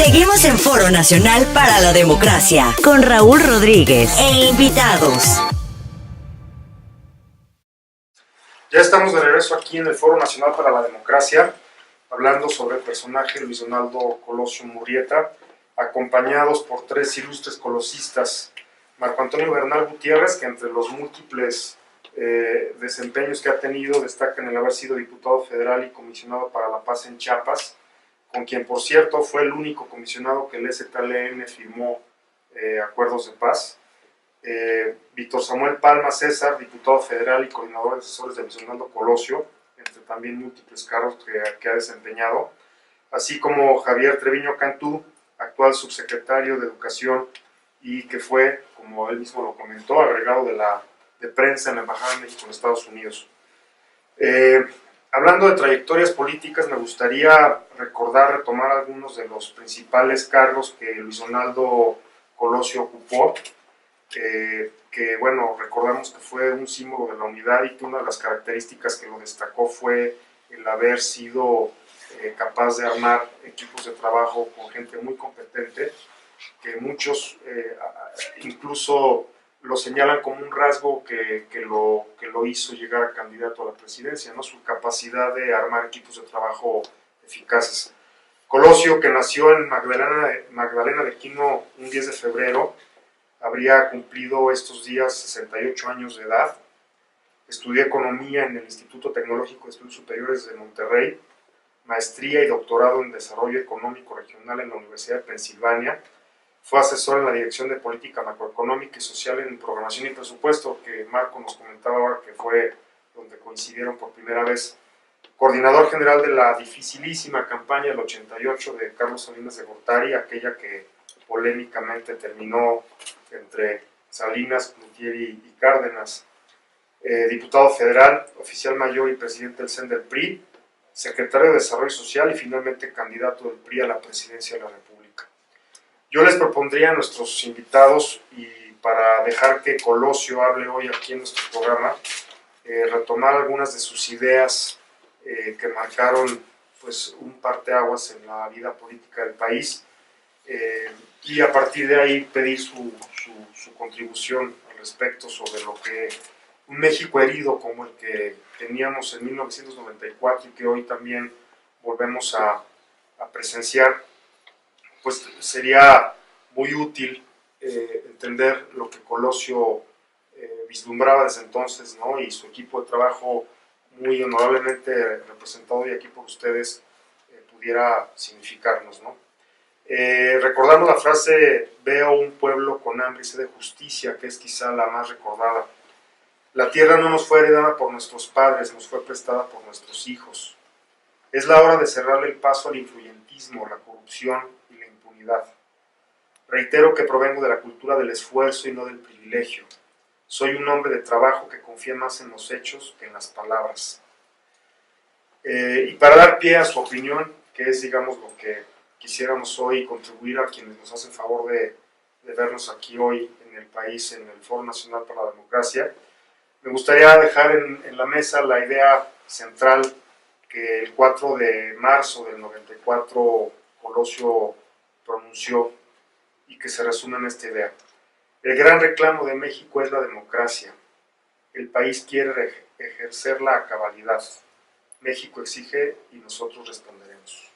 Seguimos en Foro Nacional para la Democracia con Raúl Rodríguez e invitados. Ya estamos de regreso aquí en el Foro Nacional para la Democracia, hablando sobre el personaje Luis Donaldo Colosio Murrieta, acompañados por tres ilustres colosistas: Marco Antonio Bernal Gutiérrez, que entre los múltiples desempeños que ha tenido destacan el haber sido diputado federal y comisionado para la paz en Chiapas, con quien, por cierto, fue el único comisionado que el ZLN firmó acuerdos de paz. Víctor Samuel Palma César, diputado federal y coordinador de asesores de Luis Donaldo Colosio, entre también múltiples cargos que ha desempeñado, así como Javier Treviño Cantú, actual subsecretario de Educación y que fue, como él mismo lo comentó, agregado de prensa en la Embajada de México en Estados Unidos. Hablando de trayectorias políticas, me gustaría retomar algunos de los principales cargos que Luis Donaldo Colosio ocupó, que bueno, recordamos que fue un símbolo de la unidad y que una de las características que lo destacó fue el haber sido capaz de armar equipos de trabajo con gente muy competente, que muchos incluso lo señalan como un rasgo que lo hizo llegar a candidato a la presidencia, ¿no? Su capacidad de armar equipos de trabajo eficaces. Colosio, que nació en Magdalena de Quino un 10 de febrero, habría cumplido estos días 68 años de edad. Estudió Economía en el Instituto Tecnológico de Estudios Superiores de Monterrey, maestría y doctorado en Desarrollo Económico Regional en la Universidad de Pensilvania. Fue asesor en la Dirección de Política Macroeconómica y Social en Programación y Presupuesto, que Marco nos comentaba ahora que fue donde coincidieron por primera vez. Coordinador general de la dificilísima campaña del 88 de Carlos Salinas de Gortari, aquella que polémicamente terminó entre Salinas, Cloutier y Cárdenas. Diputado federal, oficial mayor y presidente del CEN del PRI, secretario de Desarrollo Social y finalmente candidato del PRI a la presidencia de la República. Yo les propondría a nuestros invitados, y para dejar que Colosio hable hoy aquí en nuestro programa, retomar algunas de sus ideas que marcaron pues, un parteaguas en la vida política del país, y a partir de ahí pedir su contribución al respecto sobre lo que un México herido como el que teníamos en 1994 y que hoy también volvemos a presenciar, pues sería muy útil entender lo que Colosio vislumbraba desde entonces, ¿no? Y su equipo de trabajo muy honorablemente representado hoy aquí por ustedes pudiera significarnos, ¿no? Recordamos la frase: veo un pueblo con hambre y sed de justicia, que es quizá la más recordada. La tierra no nos fue heredada por nuestros padres, nos fue prestada por nuestros hijos. Es la hora de cerrarle el paso al influyentismo, la corrupción y la impunidad. Reitero que provengo de la cultura del esfuerzo y no del privilegio. Soy un hombre de trabajo que confía más en los hechos que en las palabras. Y para dar pie a su opinión, que es, digamos, lo que quisiéramos hoy contribuir a quienes nos hacen favor de vernos aquí hoy en el país, en el Foro Nacional para la Democracia, me gustaría dejar en la mesa la idea central que el 4 de marzo del 94 Colosio pronunció y que se resume en esta idea. El gran reclamo de México es la democracia. El país quiere ejercerla a cabalidad. México exige y nosotros responderemos.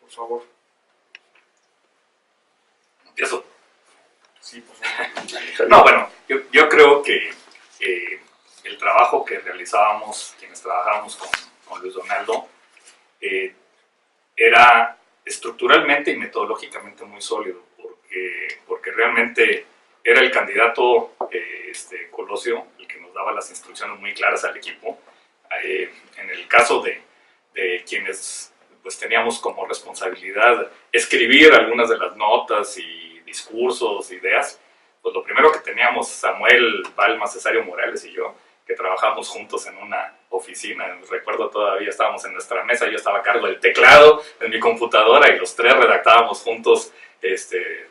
Por favor. ¿Empiezo? Sí, por favor. No, bueno, yo creo que el trabajo que realizábamos, quienes trabajábamos con Luis Donaldo, era estructuralmente y metodológicamente muy sólido, porque realmente era el candidato Colosio el que nos daba las instrucciones muy claras al equipo. En el caso de quienes pues teníamos como responsabilidad escribir algunas de las notas y discursos, ideas, pues lo primero que teníamos, Samuel Palma, Cesario Morales y yo, que trabajamos juntos en una oficina. Recuerdo todavía, estábamos en nuestra mesa, yo estaba a cargo del teclado en mi computadora y los tres redactábamos juntos,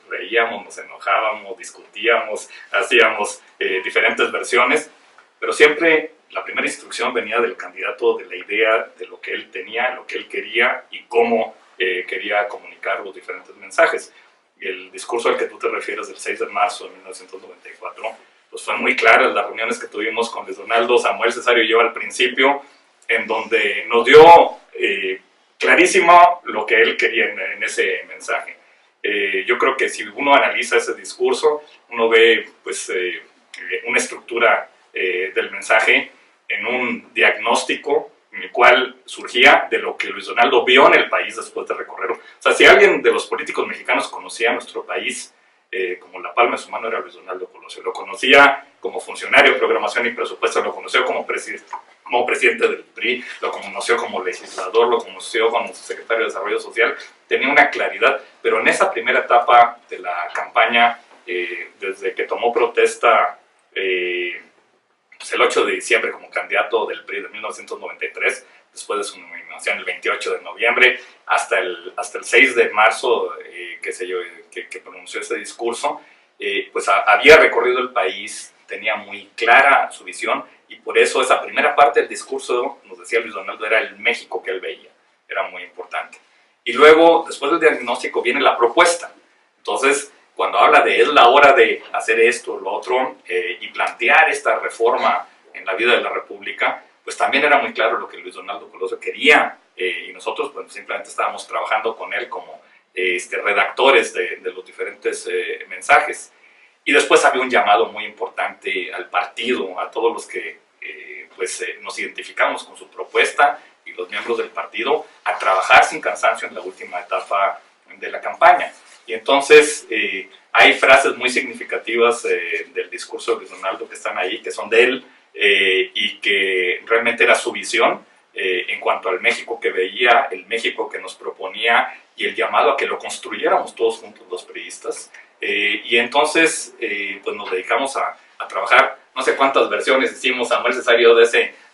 reíamos, nos enojábamos, discutíamos, hacíamos diferentes versiones, pero siempre la primera instrucción venía del candidato, de la idea, de lo que él tenía, lo que él quería y cómo quería comunicar los diferentes mensajes. El discurso al que tú te refieres del 6 de marzo de 1994, pues fue muy claro en las reuniones que tuvimos con Luis Donaldo, Samuel Cesario y yo al principio, en donde nos dio clarísimo lo que él quería en ese mensaje. Yo creo que si uno analiza ese discurso, uno ve pues, una estructura del mensaje en un diagnóstico en el cual surgía de lo que Luis Donaldo vio en el país después de recorrerlo. O sea, si alguien de los políticos mexicanos conocía nuestro país como la palma de su mano, era Luis Donaldo Colosio. Lo conocía como funcionario de programación y presupuesto, lo conoció como presidente del PRI, lo conoció como legislador, lo conoció como secretario de Desarrollo Social. Tenía una claridad, pero en esa primera etapa de la campaña, desde que tomó protesta pues el 8 de diciembre como candidato del PRI de 1993, después de su nominación el 28 de noviembre, hasta el 6 de marzo que pronunció ese discurso, pues había recorrido el país, tenía muy clara su visión, y por eso esa primera parte del discurso, nos decía Luis Donaldo, era el México que él veía, era muy importante. Y luego, después del diagnóstico, viene la propuesta. Entonces, cuando habla de es la hora de hacer esto, lo otro, y plantear esta reforma en la vida de la República, pues también era muy claro lo que Luis Donaldo Colosio quería, y nosotros pues, simplemente estábamos trabajando con él como redactores de los diferentes mensajes. Y después había un llamado muy importante al partido, a todos los que nos identificamos con su propuesta y los miembros del partido, a trabajar sin cansancio en la última etapa de la campaña. Y entonces hay frases muy significativas del discurso de Luis Donaldo que están ahí, que son de él, y que realmente era su visión en cuanto al México que veía, el México que nos proponía y el llamado a que lo construyéramos todos juntos los priistas. Y entonces pues nos dedicamos a trabajar, no sé cuántas versiones hicimos, Samuel Cesario, de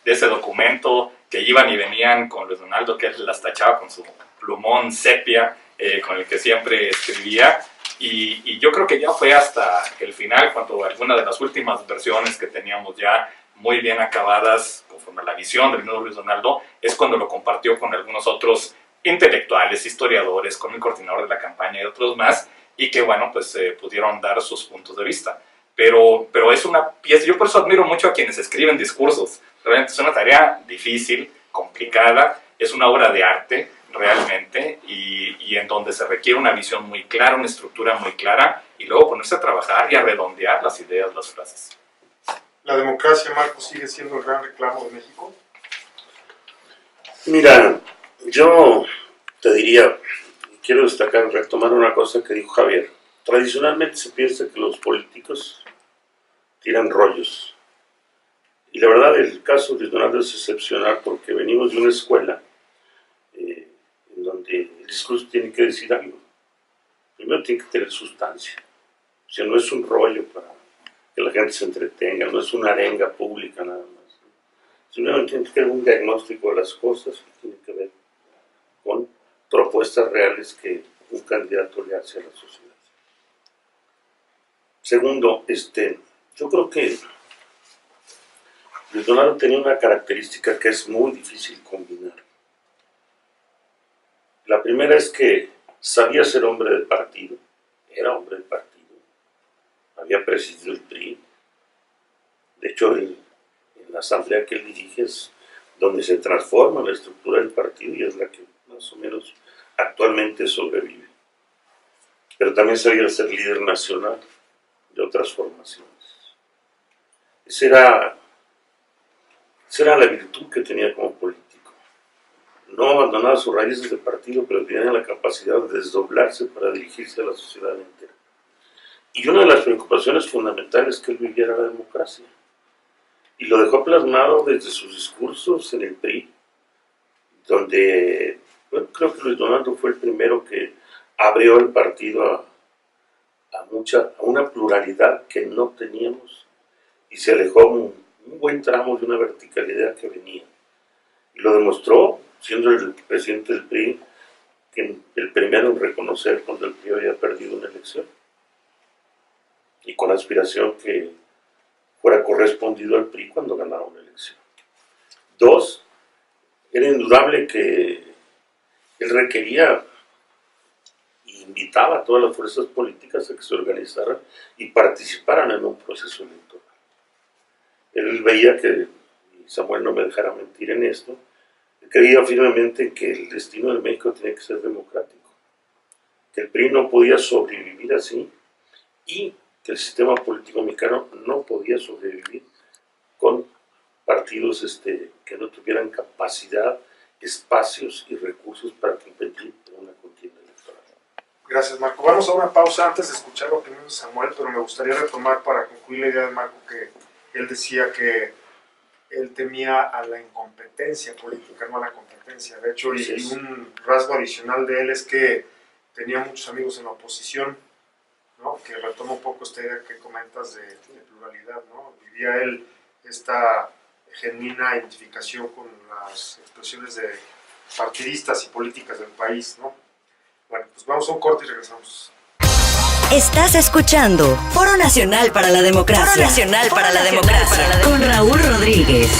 ese documento, que iban y venían con Luis Donaldo, que él las tachaba con su plumón sepia, con el que siempre escribía, y yo creo que ya fue hasta el final, cuando alguna de las últimas versiones que teníamos ya muy bien acabadas, conforme a la visión del mismo Luis Donaldo, es cuando lo compartió con algunos otros intelectuales, historiadores, con el coordinador de la campaña y otros más, y que bueno, pues pudieron dar sus puntos de vista. Pero es una pieza, yo por eso admiro mucho a quienes escriben discursos. Realmente es una tarea difícil, complicada, es una obra de arte realmente, y en donde se requiere una visión muy clara, una estructura muy clara, y luego ponerse a trabajar y a redondear las ideas, las frases. ¿La democracia, Marcos, sigue siendo el gran reclamo de México? Mira, yo te diría, quiero destacar, retomar una cosa que dijo Javier. Tradicionalmente se piensa que los políticos tiran rollos. Y la verdad, el caso de Donaldo es excepcional porque venimos de una escuela en donde el discurso tiene que decir algo. Primero tiene que tener sustancia. O sea, no es un rollo para que la gente se entretenga, no es una arenga pública nada más. Primero tiene que tener un diagnóstico de las cosas que tiene que ver con propuestas reales que un candidato le hace a la sociedad. Segundo, yo creo que Luis Donaldo tenía una característica que es muy difícil combinar. La primera es que sabía ser hombre de partido, era hombre de partido, había presidido el PRI. De hecho, en la asamblea que él dirige es donde se transforma la estructura del partido y es la que más o menos actualmente sobrevive. Pero también sabía ser líder nacional de otras formaciones. Esa era la virtud que tenía como político. No abandonaba sus raíces de partido, pero tenía la capacidad de desdoblarse para dirigirse a la sociedad entera. Y una de las preocupaciones fundamentales que él vivía era la democracia. Y lo dejó plasmado desde sus discursos en el PRI, donde creo que Luis Donaldo fue el primero que abrió el partido a una pluralidad que no teníamos, y se alejó un buen tramo de una verticalidad que venía. Y lo demostró siendo el presidente del PRI, el primero en reconocer cuando el PRI había perdido una elección, y con aspiración que fuera correspondido al PRI cuando ganara una elección. Dos, era indudable que él requería invitaba a todas las fuerzas políticas a que se organizaran y participaran en un proceso electoral. Él veía que, y Samuel no me dejará mentir en esto, creía firmemente que el destino de México tenía que ser democrático, que el PRI no podía sobrevivir así y que el sistema político mexicano no podía sobrevivir con partidos que no tuvieran capacidad, espacios y recursos para competir en una contienda electoral. Gracias, Marco. Vamos a una pausa antes de escuchar la opinión de Samuel, pero me gustaría retomar para concluir la idea de Marco que él decía que él temía a la incompetencia política, no a la competencia. De hecho, y un rasgo adicional de él es que tenía muchos amigos en la oposición, ¿no? Que retoma un poco esta idea que comentas de pluralidad, ¿no? Vivía él esta genuina identificación con las expresiones de partidistas y políticas del país, ¿no? Bueno, pues vamos a un corte y regresamos. Estás escuchando Foro Nacional para la Democracia. Foro Nacional para la Democracia. Con Raúl Rodríguez.